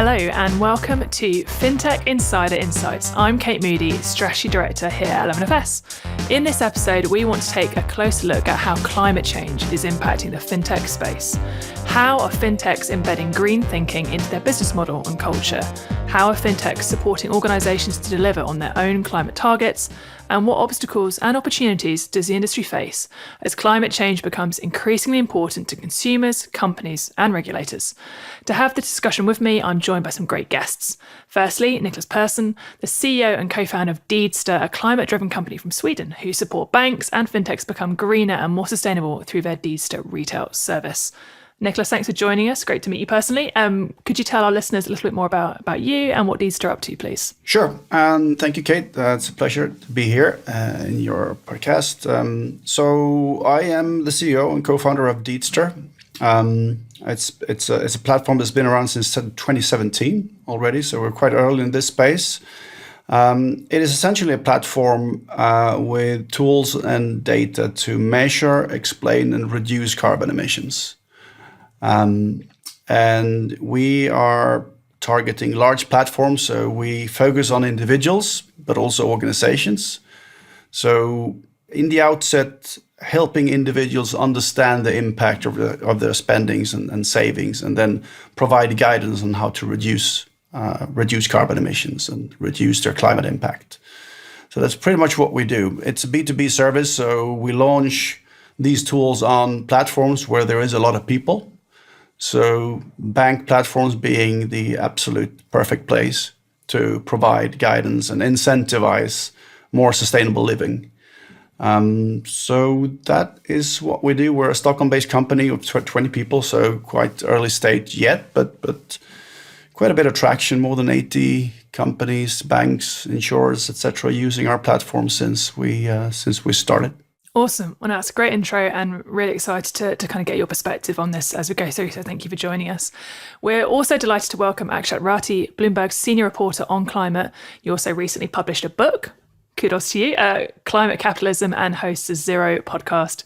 Hello and welcome to Fintech Insider Insights. I'm Kate Moody, Strategy Director here at 11FS. In this episode, we want to take a closer look at how climate change is impacting the fintech space. How are fintechs embedding green thinking into their business model and culture? How are fintechs supporting organisations to deliver on their own climate targets? And what obstacles and opportunities does the industry face as climate change becomes increasingly important to consumers, companies, and regulators? To have the discussion with me, I'm joined by some great guests. Firstly, Niclas Persson, the CEO and co-founder of Deedster, a climate-driven company from Sweden who support banks and fintechs become greener and more sustainable through their Deedster retail service. Niclas, thanks for joining us. Great to meet you personally. Could you tell our listeners a little bit more about you and what Deedster are up to, please? Sure. Thank you, Kate. It's a pleasure to be here in your podcast. So I am the CEO and co-founder of Deedster. It's a platform that's been around since 2017 already, so we're quite early in this space. It is essentially a platform with tools and data to measure, explain, and reduce carbon emissions. And we are targeting large platforms, so we focus on individuals, but also organizations. So in the outset, helping individuals understand the impact of their spendings and savings, and then provide guidance on how to reduce carbon emissions and reduce their climate impact. So that's pretty much what we do. It's a B2B service, so we launch these tools on platforms where there is a lot of people. So bank platforms being the absolute perfect place to provide guidance and incentivize more sustainable living. So that is what we do. We're a Stockholm-based company of 20 people, so quite early stage yet, but quite a bit of traction, more than 80 companies, banks, insurers, etc., using our platform since we started. Awesome. Well, that's a great intro and really excited to kind of get your perspective on this as we go through. So thank you for joining us. We're also delighted to welcome Akshat Rathi, Bloomberg's senior reporter on climate. You also recently published a book. Kudos to you, Climate Capitalism, and hosts a Zero podcast.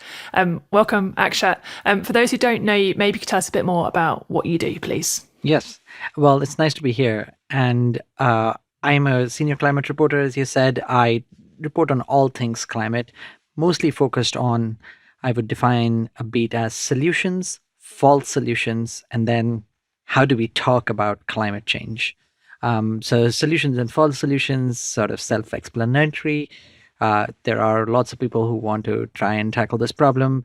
Welcome, Akshat. For those who don't know you, maybe you could tell us a bit more about what you do, please. Yes. Well, it's nice to be here. And I'm a senior climate reporter, as you said. I report on all things climate, mostly focused on, I would define a beat as solutions, false solutions, and then how do we talk about climate change? So solutions and false solutions, sort of self-explanatory. There are lots of people who want to try and tackle this problem,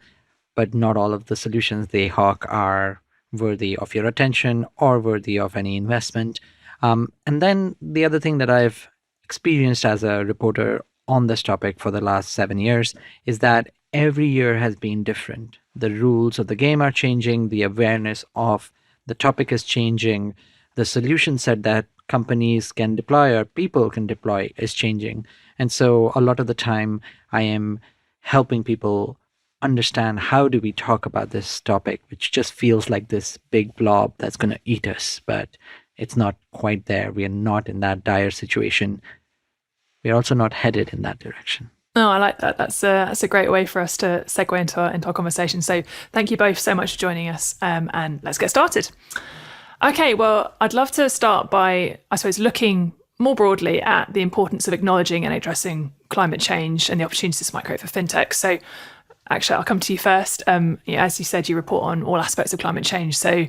but not all of the solutions they hawk are worthy of your attention or worthy of any investment. And then the other thing that I've experienced as a reporter on this topic for the last 7 years is that every year has been different. The rules of the game are changing. The awareness of the topic is changing. The solution set that companies can deploy or people can deploy is changing. And so a lot of the time I am helping people understand how do we talk about this topic, which just feels like this big blob that's going to eat us, but it's not quite there. We are not in that dire situation. We're also not headed in that direction. Oh, I like that. That's a great way for us to segue into our conversation. So thank you both so much for joining us, and let's get started. Okay, well, I'd love to start by, I suppose, looking more broadly at the importance of acknowledging and addressing climate change and the opportunities this might create for fintech. So actually, I'll come to you first. As you said, you report on all aspects of climate change. So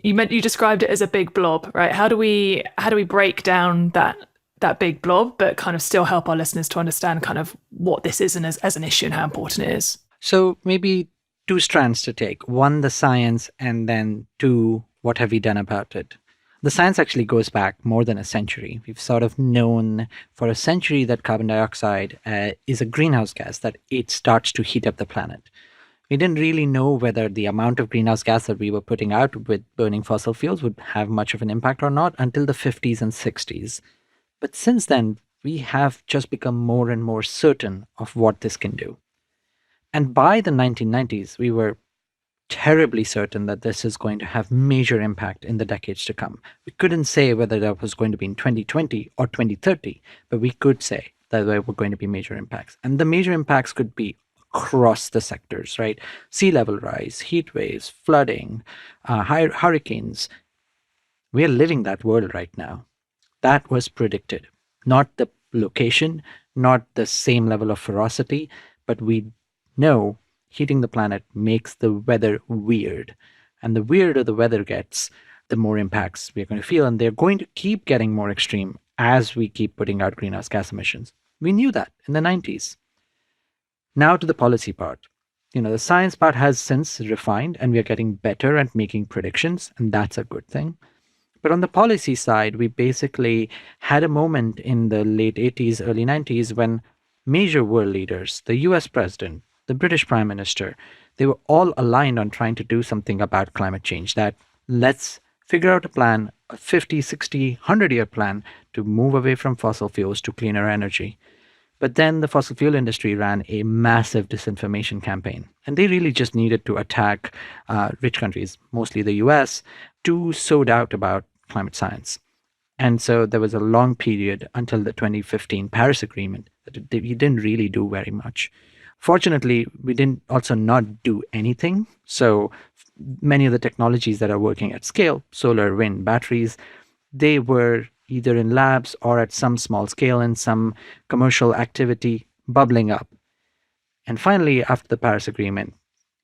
you described it as a big blob, right? How do we break down that big blob, but kind of still help our listeners to understand kind of what this is and as an issue and how important it is? So maybe two strands to take. One, the science, and then two, what have we done about it? The science actually goes back more than a century. We've sort of known for a century that carbon dioxide is a greenhouse gas, that it starts to heat up the planet. We didn't really know whether the amount of greenhouse gas that we were putting out with burning fossil fuels would have much of an impact or not until the 50s and 60s. But since then, we have just become more and more certain of what this can do. And by the 1990s, we were terribly certain that this is going to have major impact in the decades to come. We couldn't say whether that was going to be in 2020 or 2030, but we could say that there were going to be major impacts. And the major impacts could be across the sectors, right? Sea level rise, heat waves, flooding, hurricanes. We are living that world right now. That was predicted. Not the location, not the same level of ferocity, but we know heating the planet makes the weather weird. And the weirder the weather gets, the more impacts we're going to feel. And they're going to keep getting more extreme as we keep putting out greenhouse gas emissions. We knew that in the 90s. Now to the policy part. The science part has since refined and we are getting better at making predictions, and that's a good thing. But on the policy side, we basically had a moment in the late 80s, early 90s when major world leaders, the US president, the British prime minister, they were all aligned on trying to do something about climate change. That let's figure out a plan, a 50, 60, 100-year plan to move away from fossil fuels to cleaner energy. But then the fossil fuel industry ran a massive disinformation campaign, and they really just needed to attack rich countries, mostly the US, to sow doubt about climate science. And so there was a long period until the 2015 Paris Agreement that we didn't really do very much. Fortunately, we didn't also not do anything. So many of the technologies that are working at scale, solar, wind, batteries, they were either in labs or at some small scale in some commercial activity bubbling up. And finally, after the Paris Agreement,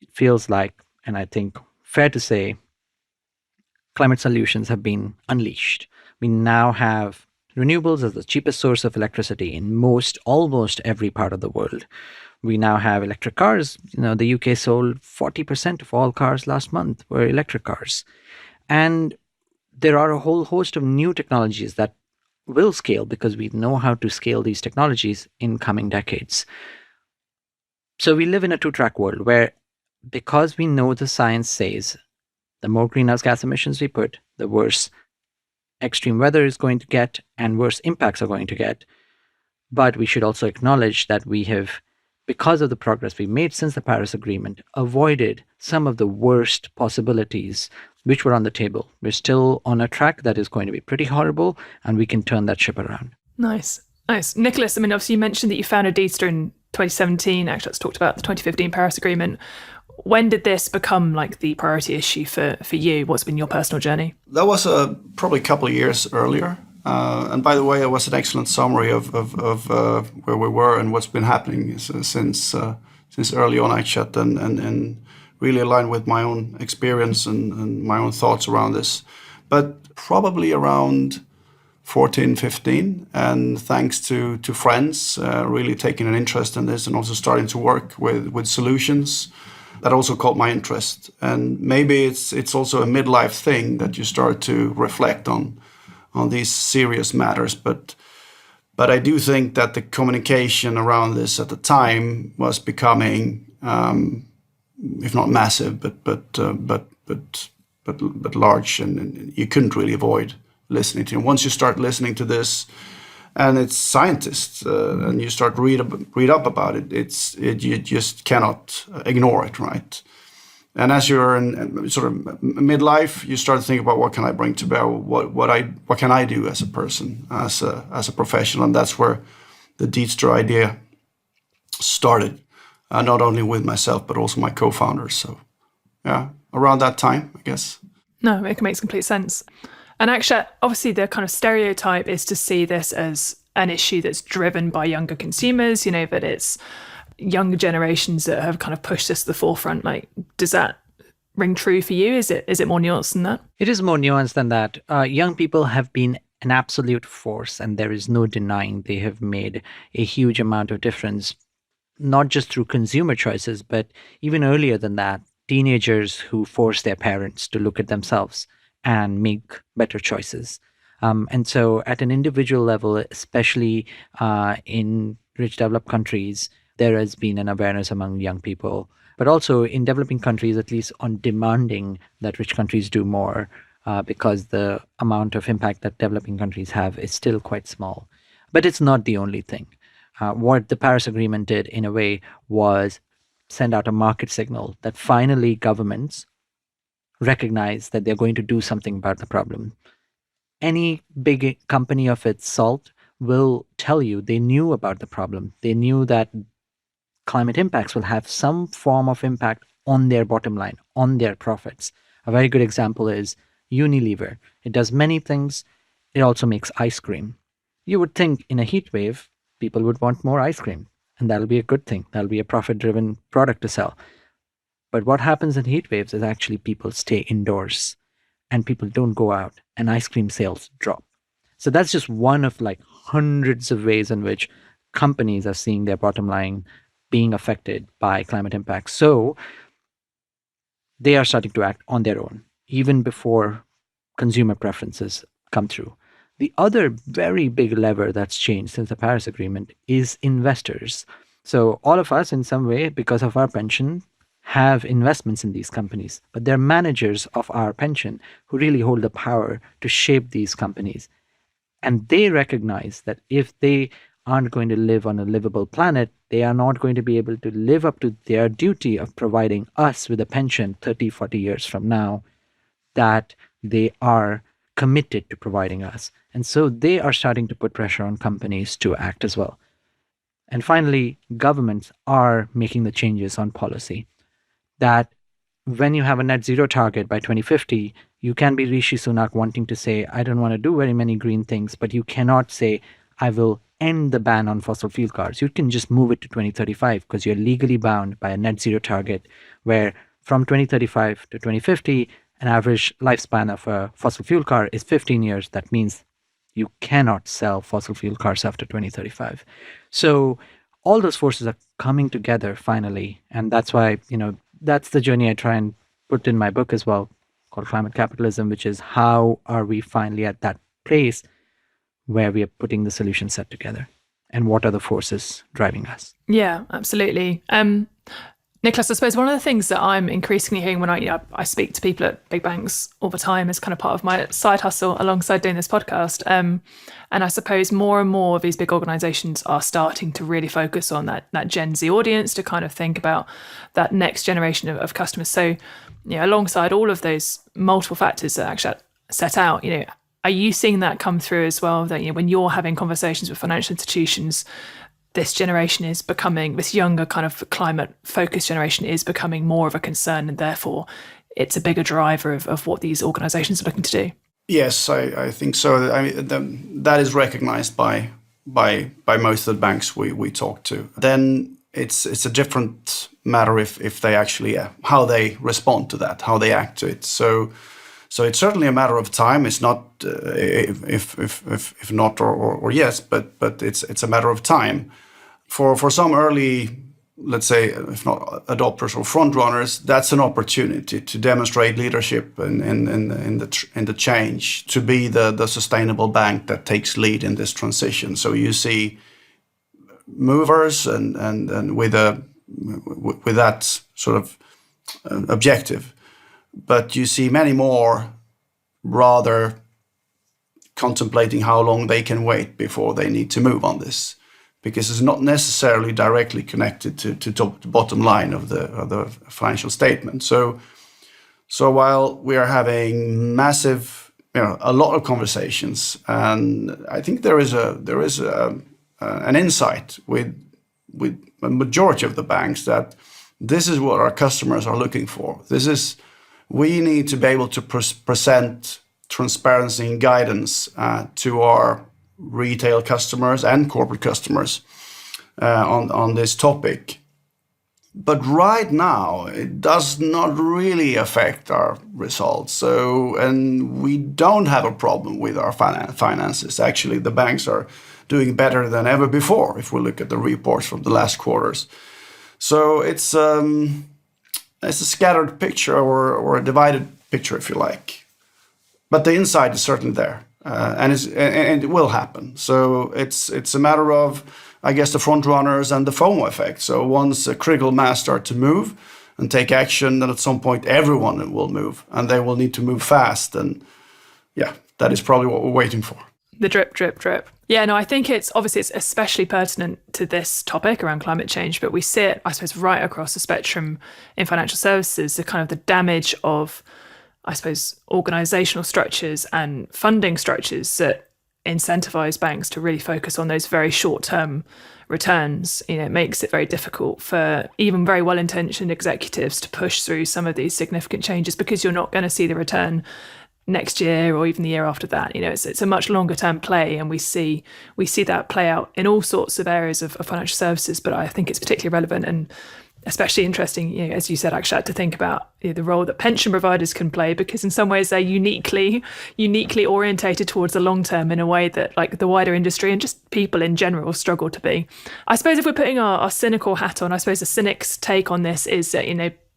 it feels like, and I think fair to say, climate solutions have been unleashed. We now have renewables as the cheapest source of electricity in almost every part of the world. We now have electric cars. The UK sold 40% of all cars last month were electric cars. And there are a whole host of new technologies that will scale because we know how to scale these technologies in coming decades. So we live in a two-track world where, because we know the science says the more greenhouse gas emissions we put, the worse extreme weather is going to get and worse impacts are going to get. But we should also acknowledge that we have, because of the progress we made since the Paris Agreement, avoided some of the worst possibilities which were on the table. We're still on a track that is going to be pretty horrible, and we can turn that ship around. Nice. Niclas, obviously you mentioned that you founded Deedster in 2017. Akshat's talked about the 2015 Paris Agreement. When did this become like the priority issue for you? What's been your personal journey? That was probably a couple of years earlier. And by the way, it was an excellent summary of where we were and what's been happening since early on, Akshat, and really aligned with my own experience and my own thoughts around this. But probably around 14, 15, and thanks to friends really taking an interest in this and also starting to work with solutions, that also caught my interest. And maybe it's also a midlife thing that you start to reflect on these serious matters. But I do think that the communication around this at the time was becoming, if not massive, but large, and you couldn't really avoid listening to it. Once you start listening to this, and it's scientists, and you start read up about it, you just cannot ignore it, right? And as you're in sort of midlife, you start to think about what can I bring to bear, what can I do as a person, as a professional, and that's where the Deedster idea started. Not only with myself, but also my co-founders. So, yeah, around that time, I guess. No, it makes complete sense. And Akshat, obviously the kind of stereotype is to see this as an issue that's driven by younger consumers, that it's younger generations that have kind of pushed this to the forefront. Like, does that ring true for you? Is it more nuanced than that? It is more nuanced than that. Young people have been an absolute force, and there is no denying they have made a huge amount of difference, not just through consumer choices, but even earlier than that, teenagers who force their parents to look at themselves and make better choices. And so at an individual level, especially in rich developed countries, there has been an awareness among young people, but also in developing countries, at least on demanding that rich countries do more, because the amount of impact that developing countries have is still quite small. But it's not the only thing. What the Paris Agreement did, in a way, was send out a market signal that finally governments recognize that they're going to do something about the problem. Any big company of its salt will tell you they knew about the problem. They knew that climate impacts will have some form of impact on their bottom line, on their profits. A very good example is Unilever. It does many things. It also makes ice cream. You would think in a heat wave, people would want more ice cream, and that'll be a good thing. That'll be a profit-driven product to sell. But what happens in heat waves is actually people stay indoors and people don't go out and ice cream sales drop. So that's just one of like hundreds of ways in which companies are seeing their bottom line being affected by climate impacts. So they are starting to act on their own, even before consumer preferences come through. The other very big lever that's changed since the Paris Agreement is investors. So all of us in some way, because of our pension, have investments in these companies, but they're managers of our pension who really hold the power to shape these companies. And they recognize that if they aren't going to live on a livable planet, they are not going to be able to live up to their duty of providing us with a pension 30, 40 years from now that they are committed to providing us. And so they are starting to put pressure on companies to act as well. And finally, governments are making the changes on policy that when you have a net zero target by 2050, you can be Rishi Sunak wanting to say, I don't want to do very many green things, but you cannot say, I will end the ban on fossil fuel cars. You can just move it to 2035 because you're legally bound by a net zero target where from 2035 to 2050, an average lifespan of a fossil fuel car is 15 years. That means you cannot sell fossil fuel cars after 2035. So all those forces are coming together finally. And that's why, that's the journey I try and put in my book as well, called Climate Capitalism, which is how are we finally at that place where we are putting the solution set together and what are the forces driving us? Yeah, absolutely. Niclas, I suppose one of the things that I'm increasingly hearing when I speak to people at big banks all the time is kind of part of my side hustle alongside doing this podcast. And I suppose more and more of these big organizations are starting to really focus on that Gen Z audience to kind of think about that next generation of customers. So, alongside all of those multiple factors that Akshat set out, are you seeing that come through as well? That, when you're having conversations with financial institutions, this generation is becoming, this younger kind of climate focused generation is becoming more of a concern, and therefore it's a bigger driver of what these organizations are looking to do? Yes, I think so. I mean, that is recognized by most of the banks we talk to. Then it's a different matter if they actually how they respond to that, how they act to it. So it's certainly a matter of time. It's not if not or yes, but it's a matter of time. For some early, let's say, if not adopters or front runners, that's an opportunity to demonstrate leadership in the change, to be the sustainable bank that takes lead in this transition. So you see movers and with that sort of objective. But you see many more rather contemplating how long they can wait before they need to move on this, because it's not necessarily directly connected to the bottom line of the financial statement. So while we are having massive, a lot of conversations, and I think there is an insight with a majority of the banks that this is what our customers are looking for. We need to be able to present transparency and guidance to our retail customers and corporate customers on this topic. But right now, it does not really affect our results. And we don't have a problem with our finances. Actually, the banks are doing better than ever before if we look at the reports from the last quarters. So it's a scattered picture or a divided picture, if you like. But the insight is certainly there, and it will happen. So it's a matter of, I guess, the front runners and the FOMO effect. So once a critical mass start to move and take action, then at some point everyone will move, and they will need to move fast. And yeah, that is probably what we're waiting for. The drip, drip, drip. Yeah, no, I think it's especially pertinent to this topic around climate change, but we see it, I suppose, right across the spectrum in financial services, the kind of the damage of, I suppose, organizational structures and funding structures that incentivize banks to really focus on those very short-term returns. It makes it very difficult for even very well-intentioned executives to push through some of these significant changes because you're not going to see the return next year or even the year after that. It's a much longer term play, and we see that play out in all sorts of areas of financial services. But I think it's particularly relevant and especially interesting, as you said, Akshat, to think about the role that pension providers can play, because in some ways they're uniquely orientated towards the long term in a way that like the wider industry and just people in general struggle to be. I suppose if we're putting our cynical hat on, I suppose the cynic's take on this is that,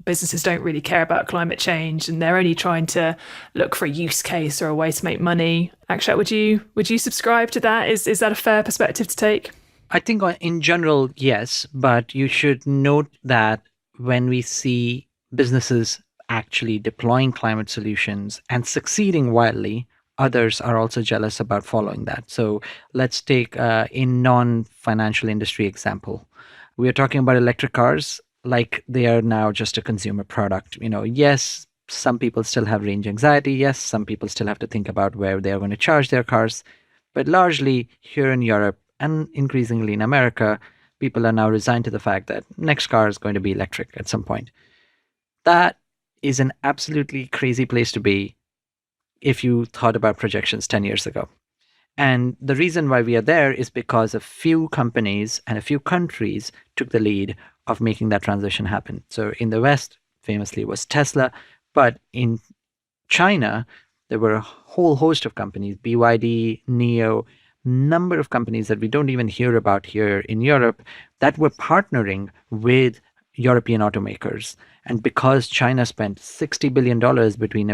businesses don't really care about climate change and they're only trying to look for a use case or a way to make money. Akshat, would you subscribe to that? Is that a fair perspective to take? I think in general, yes, but you should note that when we see businesses actually deploying climate solutions and succeeding wildly, others are also jealous about following that. So let's take a non-financial industry example. We are talking about electric cars like they are now just a consumer product. Yes, some people still have range anxiety. Yes, some people still have to think about where they are going to charge their cars. But largely here in Europe, and increasingly in America, people are now resigned to the fact that next car is going to be electric at some point. That is an absolutely crazy place to be if you thought about projections 10 years ago. And the reason why we are there is because a few companies and a few countries took the lead of making that transition happen. So in the West, famously, was Tesla. But in China, there were a whole host of companies, BYD, NIO, number of companies that we don't even hear about here in Europe that were partnering with European automakers. And because China spent $60 billion between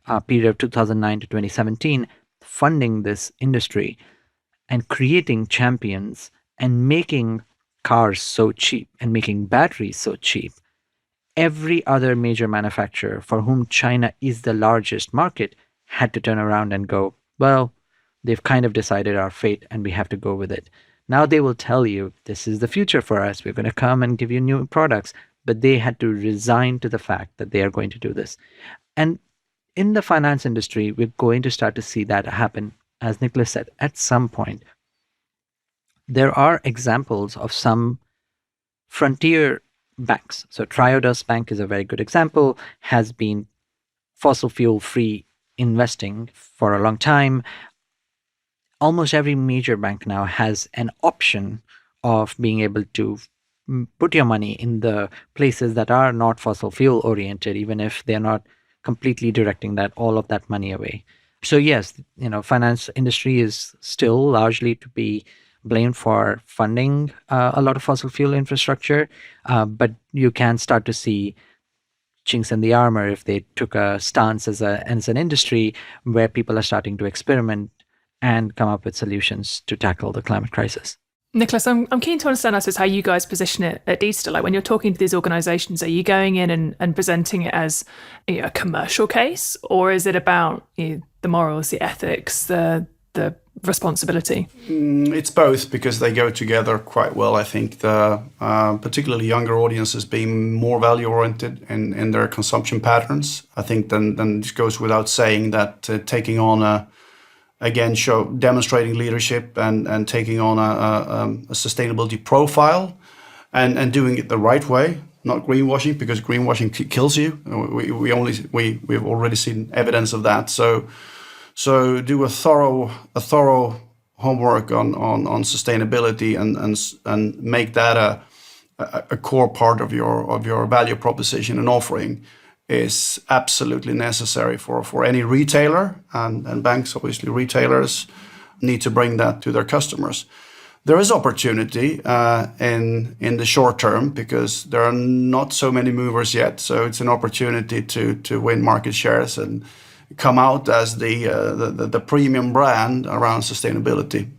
a period of 2009 to 2017 funding this industry and creating champions and making cars so cheap and making batteries so cheap, every other major manufacturer for whom China is the largest market had to turn around and go, well, they've kind of decided our fate and we have to go with it. Now they will tell you, this is the future for us. We're going to come and give you new products. But they had to resign to the fact that they are going to do this. And in the finance industry, we're going to start to see that happen. As Niclas said, at some point, there are examples of some frontier banks. So Triodos Bank is a very good example, has been fossil fuel free investing for a long time. Almost every major bank now has an option of being able to put your money in the places that are not fossil fuel oriented, even if they're not completely directing all of that money away. So yes, finance industry is still largely to be blamed for funding a lot of fossil fuel infrastructure, but you can start to see chinks in the armor if they took a stance as an industry where people are starting to experiment and come up with solutions to tackle the climate crisis. Niclas, I'm keen to understand, I suppose, how you guys position it at Deedster. Like when you're talking to these organisations, are you going in and presenting it as a commercial case, or is it about the morals, the ethics, the responsibility? It's both, because they go together quite well. I think the particularly younger audiences being more value oriented in their consumption patterns. I think then it goes without saying that taking on demonstrating leadership and taking on a sustainability profile and doing it the right way, not greenwashing, because greenwashing kills you. We've already seen evidence of that. So do a thorough homework on sustainability and make that a core part of your value proposition and offering is absolutely necessary for any retailer, and banks, obviously retailers, need to bring that to their customers. There is opportunity in the short term because there are not so many movers yet. So it's an opportunity to win market shares and come out as the premium brand around sustainability.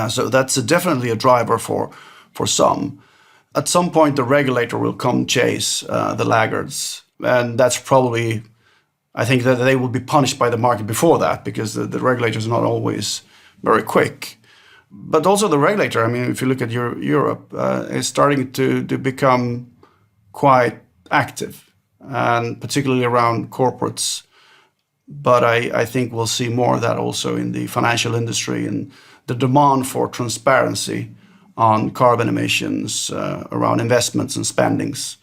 So that's definitely a driver for some. At some point, the regulator will come chase the laggards. And that's probably, I think that they will be punished by the market before that, because the regulators are not always very quick. But also the regulator, if you look at Europe, is starting to become quite active, and particularly around corporates. But I think we'll see more of that also in the financial industry, and the demand for transparency on carbon emissions around investments and spendings.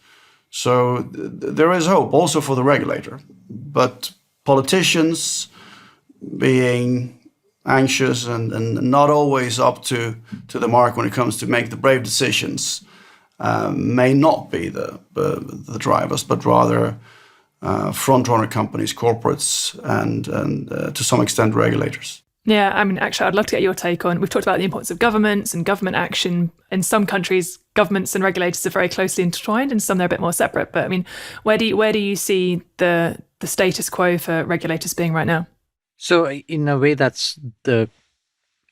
So there is hope also for the regulator, but politicians being anxious and not always up to the mark when it comes to make the brave decisions may not be the drivers, but rather front-runner companies, corporates, and to some extent regulators. Yeah, I mean, actually, I'd love to get your take on, we've talked about the importance of governments and government action. In some countries, governments and regulators are very closely intertwined, and some they're a bit more separate. But I mean, where do you see the status quo for regulators being right now? So in a way, that's the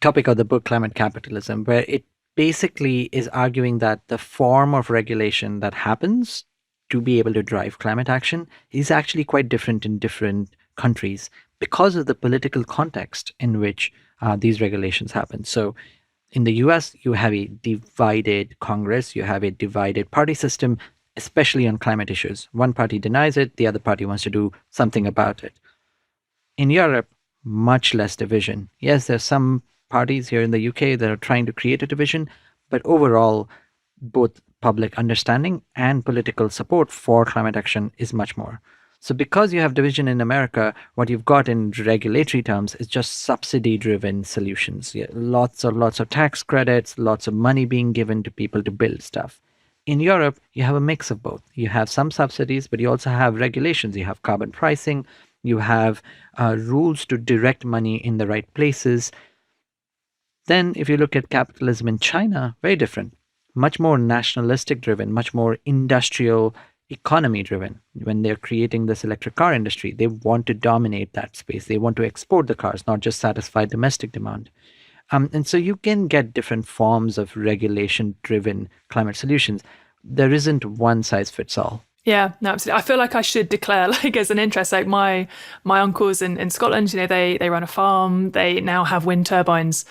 topic of the book, Climate Capitalism, where it basically is arguing that the form of regulation that happens to be able to drive climate action is actually quite different in different countries because of the political context in which these regulations happen. So in the US, you have a divided Congress, you have a divided party system, especially on climate issues. One party denies it, the other party wants to do something about it. In Europe, much less division. Yes, there's some parties here in the UK that are trying to create a division, but overall, both public understanding and political support for climate action is much more. So because you have division in America, what you've got in regulatory terms is just subsidy-driven solutions. Lots of tax credits, lots of money being given to people to build stuff. In Europe, you have a mix of both. You have some subsidies, but you also have regulations. You have carbon pricing. You have rules to direct money in the right places. Then if you look at capitalism in China, very different. Much more nationalistic driven, much more industrial economy driven. When they're creating this electric car industry, they want to dominate that space. They want to export the cars, not just satisfy domestic demand. And so you can get different forms of regulation-driven climate solutions. There isn't one size fits all. Yeah, no, absolutely. I feel like I should declare, like, as an interest, like my uncles in Scotland, you know, they run a farm. They now have wind turbines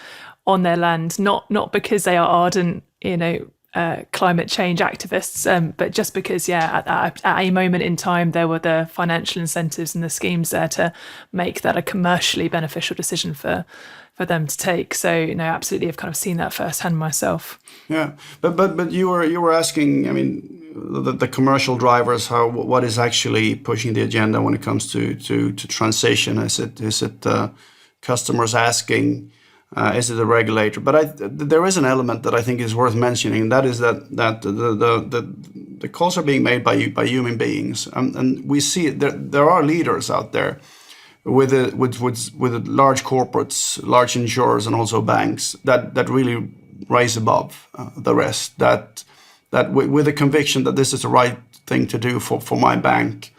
on their land, not because they are ardent, you know, climate change activists, but just because, at a moment in time, there were the financial incentives and the schemes there to make that a commercially beneficial decision for them to take. So, you know, absolutely, I've kind of seen that firsthand myself. Yeah, but you were asking, I mean, the commercial drivers, what is actually pushing the agenda when it comes to transition? Is it customers asking? Is it a regulator? But there is an element that I think is worth mentioning. And that is that the calls are being made by human beings, and we see there are leaders out there with large corporates, large insurers, and also banks that really rise above the rest. That with the conviction that this is the right thing to do for my bank.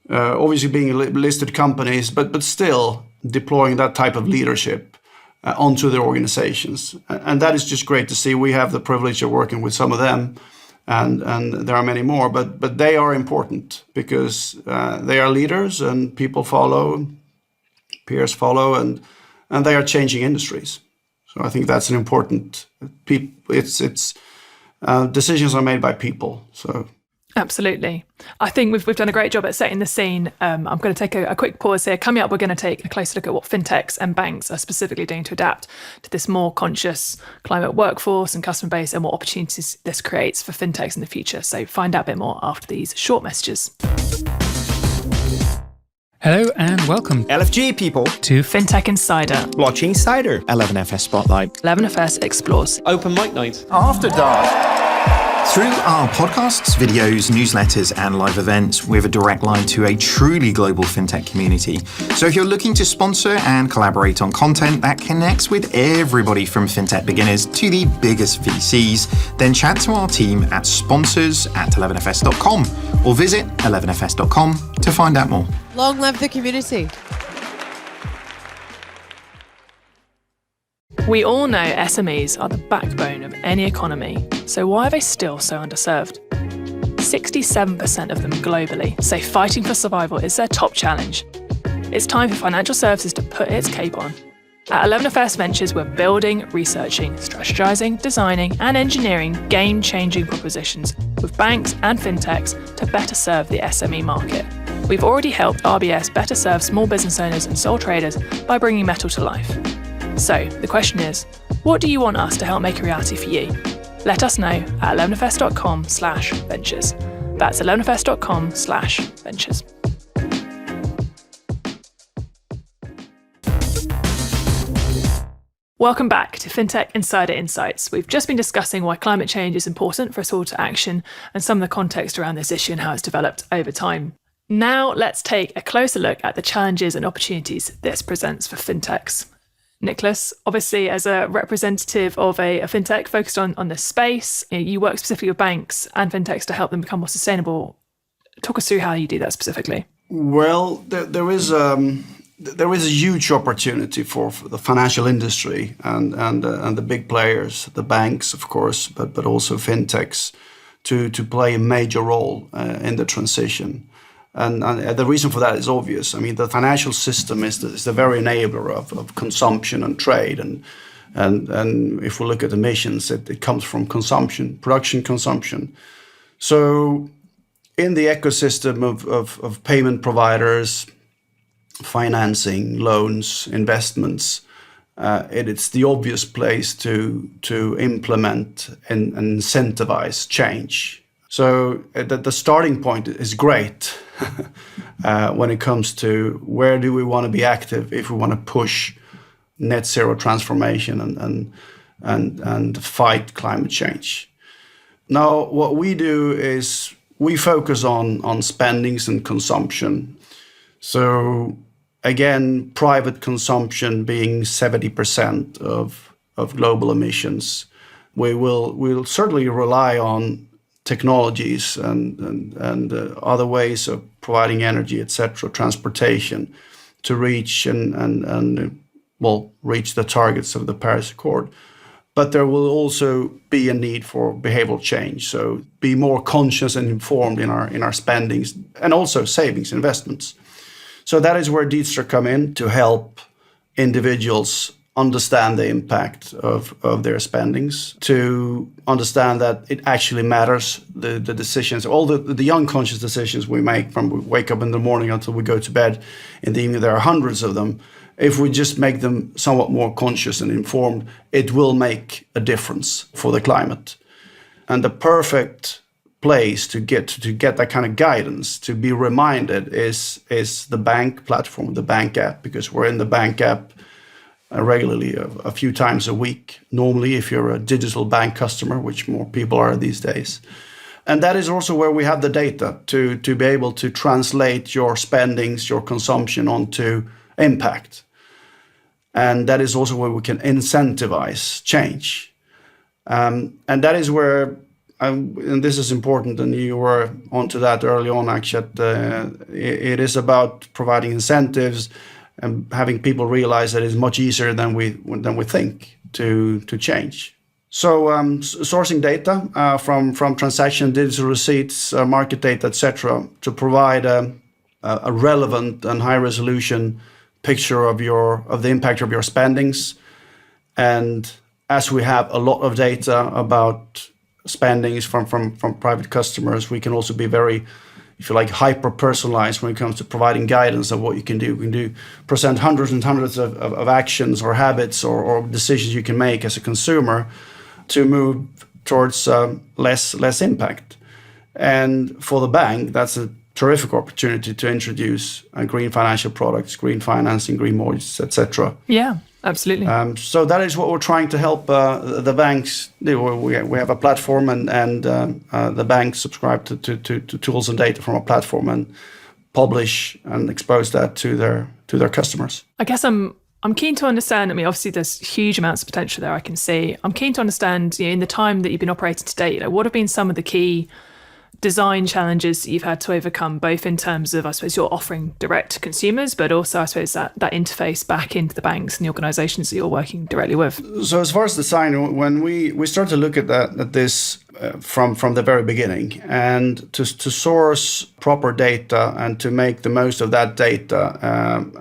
Obviously, being listed companies, but still deploying that type of leadership onto their organizations, and that is just great to see. We have the privilege of working with some of them, and there are many more, but they are important because they are leaders, and people follow, peers follow, and they are changing industries. So I think that's an important. It's decisions are made by people. So. Absolutely. I think we've done a great job at setting the scene. I'm going to take a quick pause here. Coming up, we're going to take a closer look at what fintechs and banks are specifically doing to adapt to this more conscious climate workforce and customer base, and what opportunities this creates for fintechs in the future. So find out a bit more after these short messages. Hello and welcome, LFG people, to Fintech Insider, Blockchain Insider, 11FS Spotlight, 11FS Explores, Open Mic Night, After Dark. Through our podcasts, videos, newsletters, and live events, we have a direct line to a truly global fintech community. So if you're looking to sponsor and collaborate on content that connects with everybody from fintech beginners to the biggest VCs, then chat to our team at sponsors@11fs.com or visit 11fs.com to find out more. Long live the community. We all know SMEs are the backbone of any economy, so why are they still so underserved? 67% of them globally say fighting for survival is their top challenge. It's time for financial services to put its cape on. At 11FS Ventures, we're building, researching, strategizing, designing, and engineering game-changing propositions with banks and fintechs to better serve the SME market. We've already helped RBS better serve small business owners and sole traders by bringing metal to life. So the question is, what do you want us to help make a reality for you? Let us know at 11fs.com/ventures. That's 11fs.com/ventures. Welcome back to Fintech Insider Insights. We've just been discussing why climate change is important for us all to action and some of the context around this issue and how it's developed over time. Now let's take a closer look at the challenges and opportunities this presents for fintechs. Niclas, obviously as a representative of a fintech focused on this space, you work specifically with banks and fintechs to help them become more sustainable. Talk us through how you do that specifically. Well, there is a huge opportunity for the financial industry and the big players, the banks, of course, but also fintechs, to play a major role in the transition. And the reason for that is obvious. I mean, the financial system is the very enabler of consumption and trade. And if we look at emissions, it comes from consumption, production consumption. So in the ecosystem of payment providers, financing, loans, investments, it's the obvious place to implement and incentivize change. So the starting point is great when it comes to where do we want to be active if we want to push net zero transformation and fight climate change. Now, what we do is we focus on spendings and consumption. So again, private consumption being 70% of global emissions, we'll certainly rely on technologies and other ways of providing energy, etc., transportation, to reach reach the targets of the Paris Accord. But there will also be a need for behavioral change. So be more conscious and informed in our spendings and also savings investments. So that is where Deedster come in to help individuals understand the impact of their spendings, to understand that it actually matters, the decisions, all the unconscious decisions we make from we wake up in the morning until we go to bed in the evening. There are hundreds of them. If we just make them somewhat more conscious and informed, it will make a difference for the climate. And the perfect place to get that kind of guidance, to be reminded, is the bank platform, the bank app, because we're in the bank app regularly a few times a week, normally if you're a digital bank customer, which more people are these days. And that is also where we have the data to be able to translate your spendings, your consumption onto impact. And that is also where we can incentivize change. And that is where, and this is important, and you were onto that early on, Akshat, it is about providing incentives and having people realize that it's much easier than we think to change. So sourcing data from transaction, digital receipts, market data, etc., to provide a relevant and high resolution picture of the impact of your spendings. And as we have a lot of data about spendings from private customers, we can also be very, if you like, hyper-personalized when it comes to providing guidance of what you can do. We can present hundreds and hundreds of actions or habits or decisions you can make as a consumer to move towards less impact. And for the bank, that's a terrific opportunity to introduce green financial products, green financing, green mortgages, etc. Yeah, absolutely. So that is what we're trying to help the banks do. We have a platform, and the banks subscribe to tools and data from a platform and publish and expose that to their customers. I guess I'm keen to understand. I mean, obviously, there's huge amounts of potential there. I can see. I'm keen to understand, in the time that you've been operating to date, what have been some of the key design challenges that you've had to overcome, both in terms of, I suppose, you're offering direct to consumers, but also, I suppose, that interface back into the banks and the organizations that you're working directly with? So as far as design, when we start to look at this from the very beginning, and to source proper data and to make the most of that data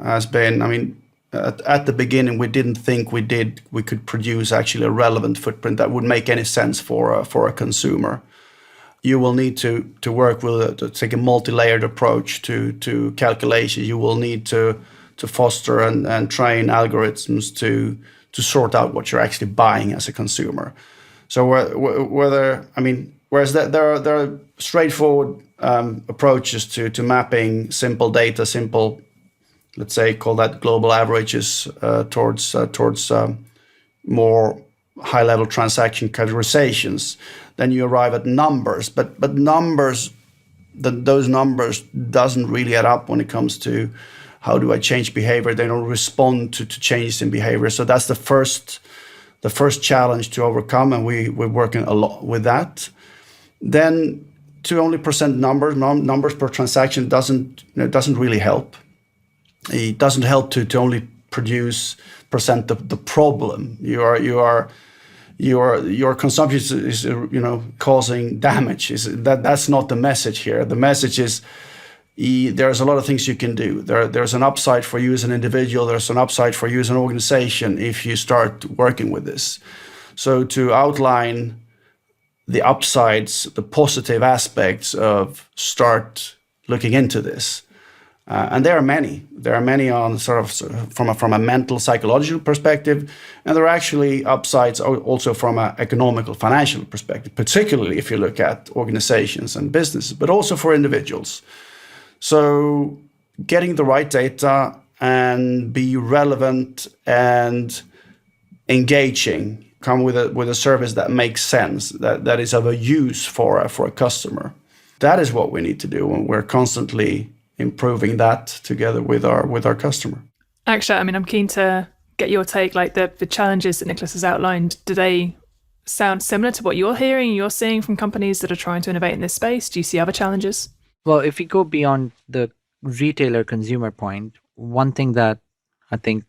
has been, I mean, at the beginning, we didn't think we could produce actually a relevant footprint that would make any sense for a consumer. You will need to work to take a multi-layered approach to calculation. You will need to foster and train algorithms to sort out what you're actually buying as a consumer. So whereas there are straightforward approaches to mapping simple data, let's say, call that global averages towards more high-level transaction categorizations, then you arrive at numbers. But numbers, those numbers doesn't really add up when it comes to how do I change behavior. They don't respond to changes in behavior. So that's the first challenge to overcome, and we're working a lot with that. Then to only present numbers per transaction doesn't really help. It doesn't help to only present the problem. Your consumption is causing damage. That's not the message here. The message is there's a lot of things you can do. There's an upside for you as an individual. There's an upside for you as an organization if you start working with this. So to outline the upsides, the positive aspects of start looking into this. And there are many. There are many on sort of from a mental, psychological perspective, and there are actually upsides also from an economical, financial perspective, particularly if you look at organizations and businesses, but also for individuals. So getting the right data and be relevant and engaging, come with a service that makes sense, that is of a use for a customer. That is what we need to do, and we're constantly improving that together with our customer. Akshat, I'm keen to get your take. Like the challenges that Niclas has outlined, do they sound similar to what you're hearing, you're seeing from companies that are trying to innovate in this space? Do you see other challenges? Well, if we go beyond the retailer consumer point, one thing that I think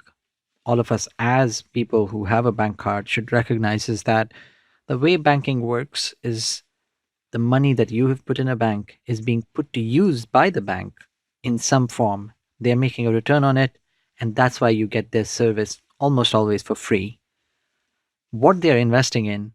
all of us as people who have a bank card should recognize is that the way banking works is the money that you have put in a bank is being put to use by the bank in some form. They're making a return on it, and that's why you get their service almost always for free. What they're investing in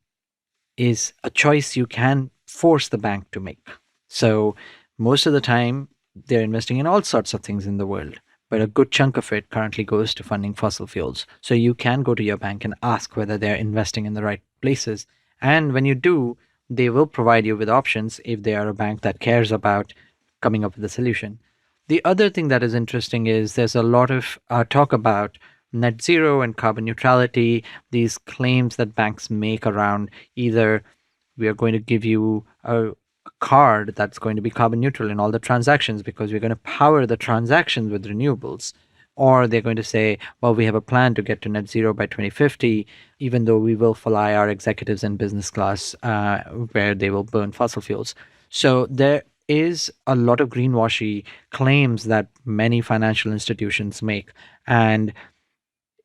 is a choice you can force the bank to make. So most of the time, they're investing in all sorts of things in the world, but a good chunk of it currently goes to funding fossil fuels. So you can go to your bank and ask whether they're investing in the right places. And when you do, they will provide you with options if they are a bank that cares about coming up with a solution. The other thing that is interesting is there's a lot of talk about net zero and carbon neutrality, these claims that banks make around either we are going to give you a card that's going to be carbon neutral in all the transactions because we're going to power the transactions with renewables. Or they're going to say, well, we have a plan to get to net zero by 2050, even though we will fly our executives in business class where they will burn fossil fuels. So there is a lot of greenwashy claims that many financial institutions make. And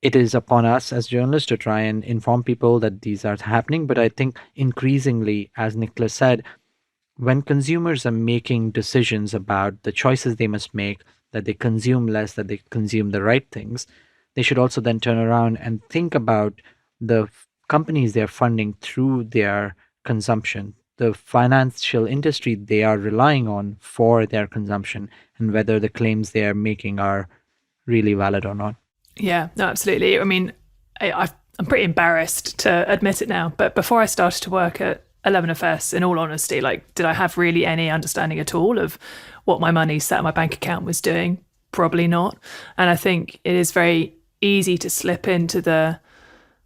it is upon us as journalists to try and inform people that these are happening. But I think increasingly, as Niclas said, when consumers are making decisions about the choices they must make, that they consume less, that they consume the right things, they should also then turn around and think about the companies they're funding through their consumption, the financial industry they are relying on for their consumption, and whether the claims they are making are really valid or not. Yeah, no, absolutely. I'm pretty embarrassed to admit it now, but before I started to work at 11FS, in all honesty, did I have really any understanding at all of what my money sat in my bank account was doing? Probably not. And I think it is very easy to slip into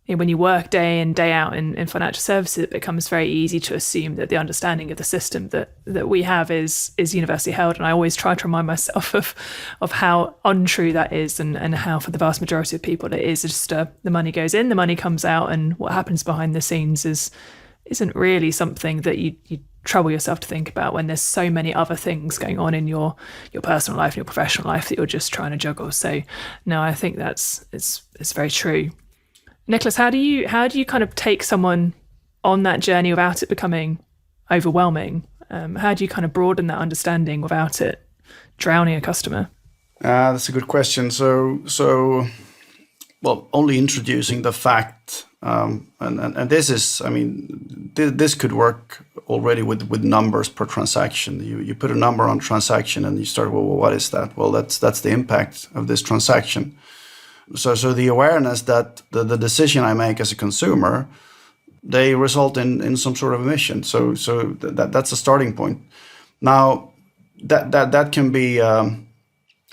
when you work day in, day out in financial services, it becomes very easy to assume that the understanding of the system that we have is universally held. And I always try to remind myself of how untrue that is and how for the vast majority of people it is just the money goes in, the money comes out, and what happens behind the scenes isn't really something that you trouble yourself to think about when there's so many other things going on in your personal life and your professional life that you're just trying to juggle. So no, I think it's very true. Niclas, how do you kind of take someone on that journey without it becoming overwhelming? How do you kind of broaden that understanding without it drowning a customer? That's a good question. So only introducing the fact, and this is, this could work already with numbers per transaction. You put a number on transaction and you start, well, what is that? Well, that's the impact of this transaction. So the awareness that the decision I make as a consumer, they result in some sort of emission. So that's a starting point. Now that can be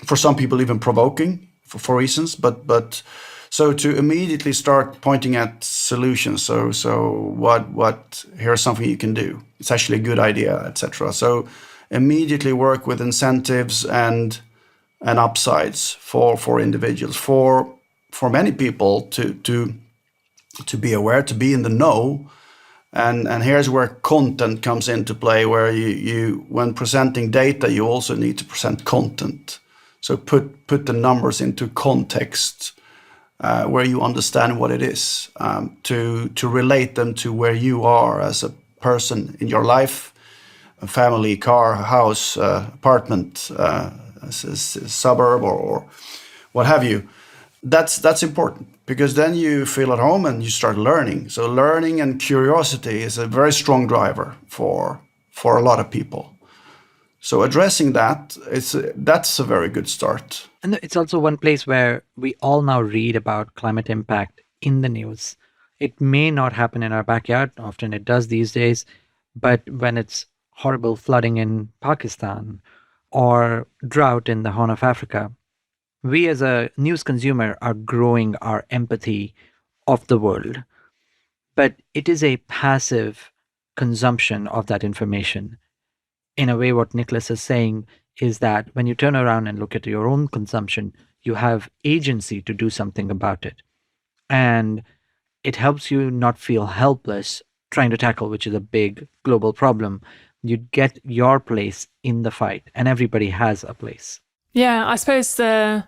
for some people even provoking for reasons, but So to immediately start pointing at solutions. So what here's something you can do. It's actually a good idea, etc. So immediately work with incentives and upsides for individuals, for many people to be aware, to be in the know. And here's where content comes into play, where you when presenting data, you also need to present content. So put the numbers into context, where you understand what it is, to relate them to where you are as a person in your life, a family, car, house, apartment, suburb, or what have you. That's important, because then you feel at home and you start learning. So learning and curiosity is a very strong driver for a lot of people. So addressing that, that's a very good start. And it's also one place where we all now read about climate impact in the news. It may not happen in our backyard, often it does these days, but when it's horrible flooding in Pakistan or drought in the Horn of Africa, we as a news consumer are growing our empathy of the world. But it is a passive consumption of that information. In a way, what Niclas is saying is that when you turn around and look at your own consumption, you have agency to do something about it. And it helps you not feel helpless trying to tackle, which is a big global problem. You get your place in the fight, and everybody has a place. Yeah, I suppose the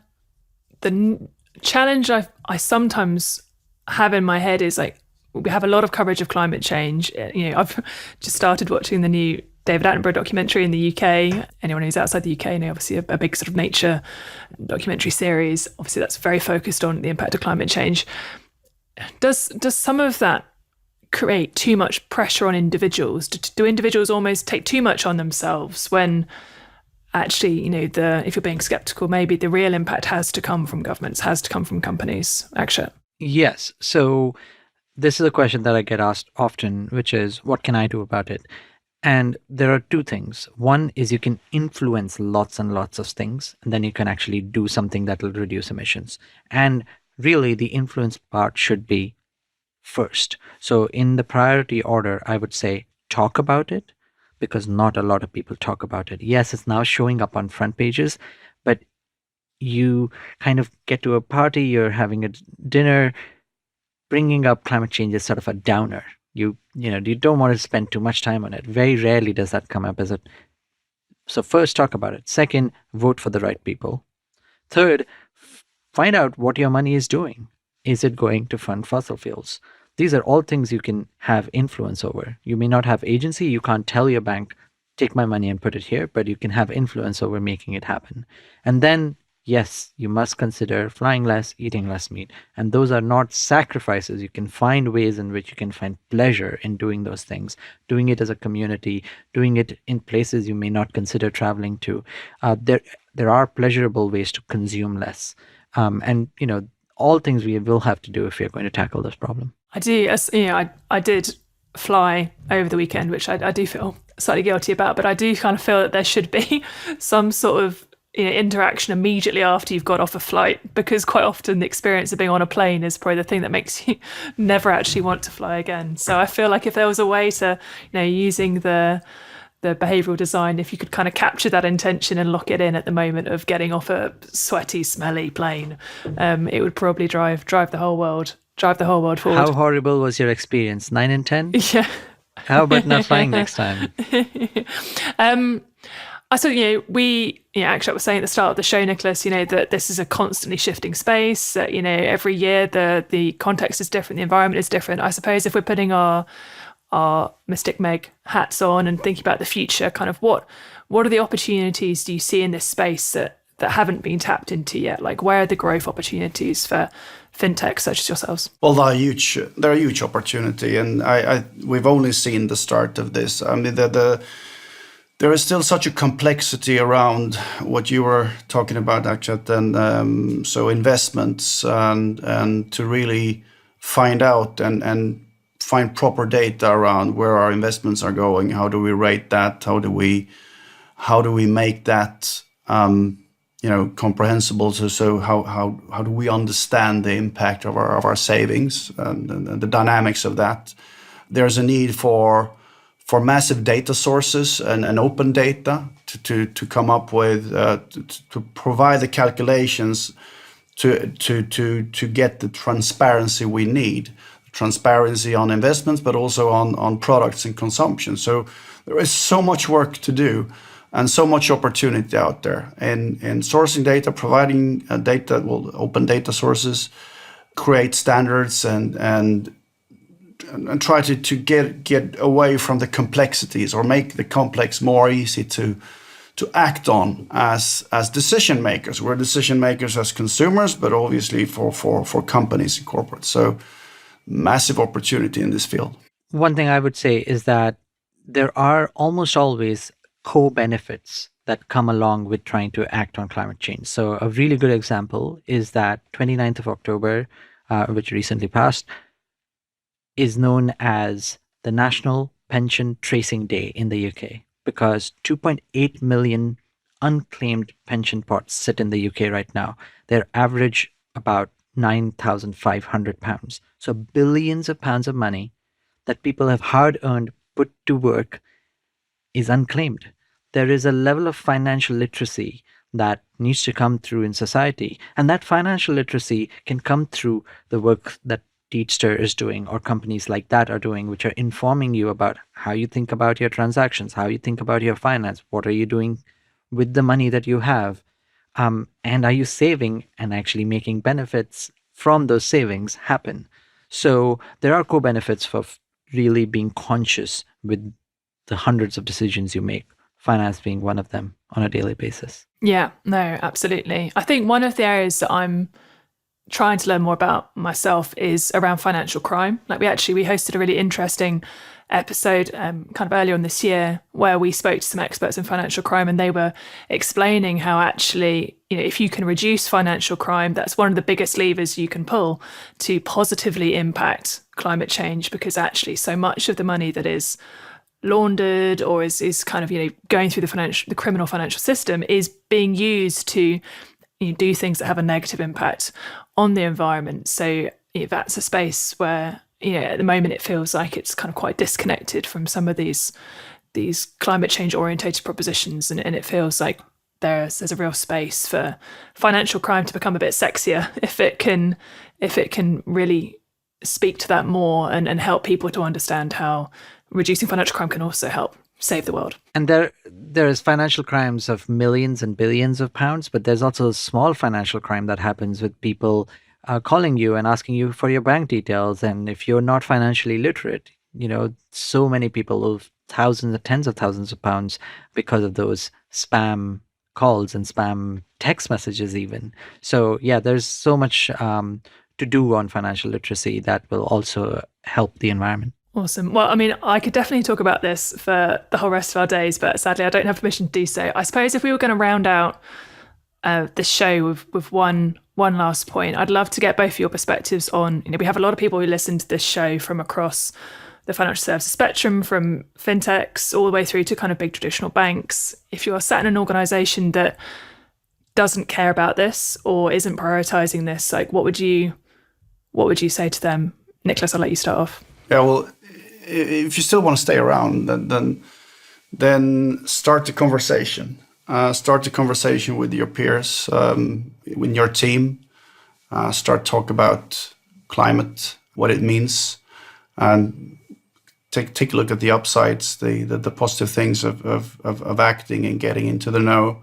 challenge I sometimes have in my head is like, we have a lot of coverage of climate change. You know, I've just started watching the new David Attenborough documentary in the UK. Anyone who's outside the UK, obviously a big sort of nature documentary series. Obviously, that's very focused on the impact of climate change. Does some of that create too much pressure on individuals? Do individuals almost take too much on themselves when actually, if you're being skeptical, maybe the real impact has to come from governments, has to come from companies? Akshat? Yes. So this is a question that I get asked often, which is, what can I do about it? And there are two things. One is you can influence lots and lots of things, and then you can actually do something that will reduce emissions. And really, the influence part should be first. So in the priority order, I would say talk about it, because not a lot of people talk about it. Yes, it's now showing up on front pages, but you kind of get to a party, you're having a dinner, bringing up climate change is sort of a downer. You don't want to spend too much time on it. Very rarely does that come up as a... So first, talk about it. Second, vote for the right people. Third, find out what your money is doing. Is it going to fund fossil fuels? These are all things you can have influence over. You may not have agency. You can't tell your bank, take my money and put it here, but you can have influence over making it happen. And then, yes, you must consider flying less, eating less meat. And those are not sacrifices. You can find ways in which you can find pleasure in doing those things, doing it as a community, doing it in places you may not consider traveling to. There are pleasurable ways to consume less. All things we will have to do if we are going to tackle this problem. I do, I did fly over the weekend, which I do feel slightly guilty about, but I do kind of feel that there should be some sort of interaction immediately after you've got off a flight, because quite often the experience of being on a plane is probably the thing that makes you never actually want to fly again. So I feel like if there was a way to, using the behavioural design, if you could kind of capture that intention and lock it in at the moment of getting off a sweaty, smelly plane, it would probably drive the whole world forward. How horrible was your experience? 9 and 10? Yeah. How about not flying next time? I thought, Akshat was saying at the start of the show, Niclas, that this is a constantly shifting space, that, every year the context is different, the environment is different. I suppose if we're putting our Mystic Meg hats on and thinking about the future, kind of what are the opportunities do you see in this space that haven't been tapped into yet? Like, where are the growth opportunities for fintechs such as yourselves? Well, they're a huge opportunity, and we've only seen the start of this. I mean, there is still such a complexity around what you were talking about, Akshat, and so investments and to really find out and find proper data around where our investments are going. How do we rate that? How do we make that comprehensible. So how do we understand the impact of our savings and the dynamics of that? There's a need for massive data sources and open data to come up with to provide the calculations to get the transparency we need. Transparency on investments, but also on products and consumption. So there is so much work to do and so much opportunity out there in sourcing data, providing data, open data sources, create standards and try to get away from the complexities or make the complex more easy to act on as decision makers. We're decision makers as consumers, but obviously for companies and corporates. So massive opportunity in this field. One thing I would say is that there are almost always co-benefits that come along with trying to act on climate change. So a really good example is that 29th of October, which recently passed, is known as the National Pension Tracing Day in the UK, because 2.8 million unclaimed pension pots sit in the UK right now. They're average about £9,500. So billions of pounds of money that people have hard earned, put to work, is unclaimed. There is a level of financial literacy that needs to come through in society. And that financial literacy can come through the work that Deedster is doing, or companies like that are doing, which are informing you about how you think about your transactions, how you think about your finance, what are you doing with the money that you have, and are you saving and actually making benefits from those savings happen. So there are co-benefits for really being conscious with the hundreds of decisions you make, finance being one of them on a daily basis. Yeah, no, absolutely. I think one of the areas that I'm trying to learn more about myself is around financial crime. Like we hosted a really interesting episode kind of earlier on this year where we spoke to some experts in financial crime, and they were explaining how actually, if you can reduce financial crime, that's one of the biggest levers you can pull to positively impact climate change, because actually so much of the money that is laundered or is kind of going through the criminal financial system is being used to do things that have a negative impact on the environment. So that's a space where at the moment it feels like it's kind of quite disconnected from some of these climate change orientated propositions, and it feels like there's a real space for financial crime to become a bit sexier if it can really speak to that more and help people to understand how reducing financial crime can also help save the world. And there is financial crimes of millions and billions of pounds, but there's also small financial crime that happens with people calling you and asking you for your bank details. And if you're not financially literate, so many people lose thousands and tens of thousands of pounds because of those spam calls and spam text messages even. So yeah, there's so much to do on financial literacy that will also help the environment. Awesome. Well, I mean, I could definitely talk about this for the whole rest of our days, but sadly I don't have permission to do so. I suppose if we were going to round out this show with one last point, I'd love to get both of your perspectives on, we have a lot of people who listen to this show from across the financial services spectrum, from fintechs all the way through to kind of big traditional banks. If you're sat in an organization that doesn't care about this or isn't prioritizing this, like what would you say to them? Niclas, I'll let you start off. Yeah, well, if you still want to stay around, then start the conversation. Start the conversation with your peers, with your team. Start talk about climate, what it means, and take a look at the upsides, the positive things of acting and getting into the know,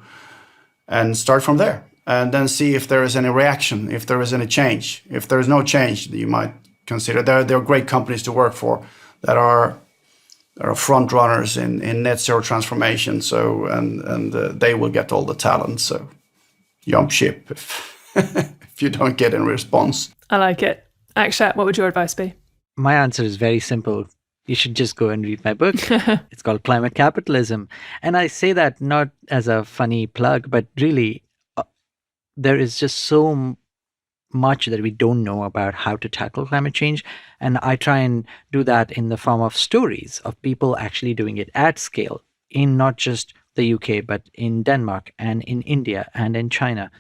and start from there. And then see if there is any reaction, if there is any change. If there is no change, you might consider there are great companies to work for that are front runners in net zero transformation. So and they will get all the talent. So jump ship if you don't get any response. I like it. Akshat, what would your advice be? My answer is very simple. You should just go and read my book. It's called Climate Capitalism. And I say that not as a funny plug, but really there is just so much that we don't know about how to tackle climate change. And I try and do that in the form of stories of people actually doing it at scale, in not just the UK, but in Denmark and in India and in China.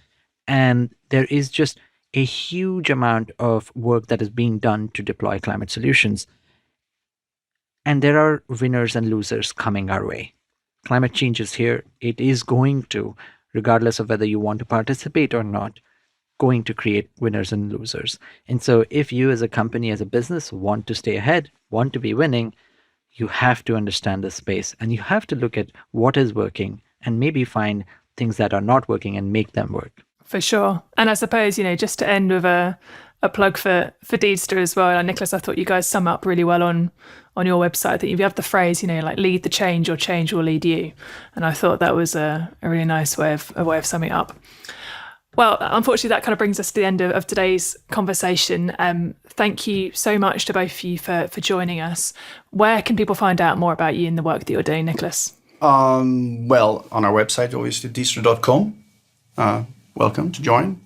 And there is just a huge amount of work that is being done to deploy climate solutions. And there are winners and losers coming our way. Climate change is here. It is going to, regardless of whether you want to participate or not, going to create winners and losers. And so if you as a company, as a business, want to stay ahead, want to be winning, you have to understand the space and you have to look at what is working and maybe find things that are not working and make them work. For sure. And I suppose, just to end with a plug for Deedster as well. And Niclas, I thought you guys sum up really well on your website that you have the phrase, like lead the change or change will lead you. And I thought that was a really nice way of summing it up. Well, unfortunately, that kind of brings us to the end of today's conversation. Thank you so much to both of you for joining us. Where can people find out more about you and the work that you're doing, Niclas? Well, on our website, obviously, deedster.com. Welcome to join.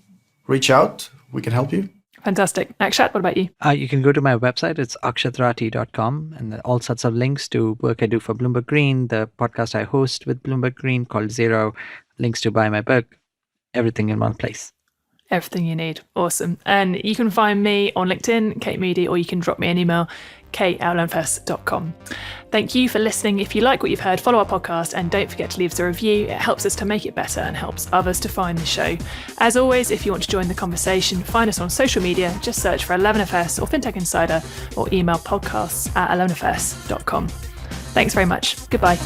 Reach out. We can help you. Fantastic. Akshat, what about you? You can go to my website. It's akshatrati.com, and all sorts of links to work I do for Bloomberg Green, the podcast I host with Bloomberg Green called Zero, links to buy my book, everything in one place. Everything you need. Awesome. And you can find me on LinkedIn, Kate Moody, or you can drop me an email, kate@learnfest.com. Thank you for listening. If you like what you've heard, follow our podcast and don't forget to leave us a review. It helps us to make it better and helps others to find the show. As always, if you want to join the conversation, find us on social media. Just search for 11FS or Fintech Insider or email podcasts@11fs.com. Thanks very much. Goodbye.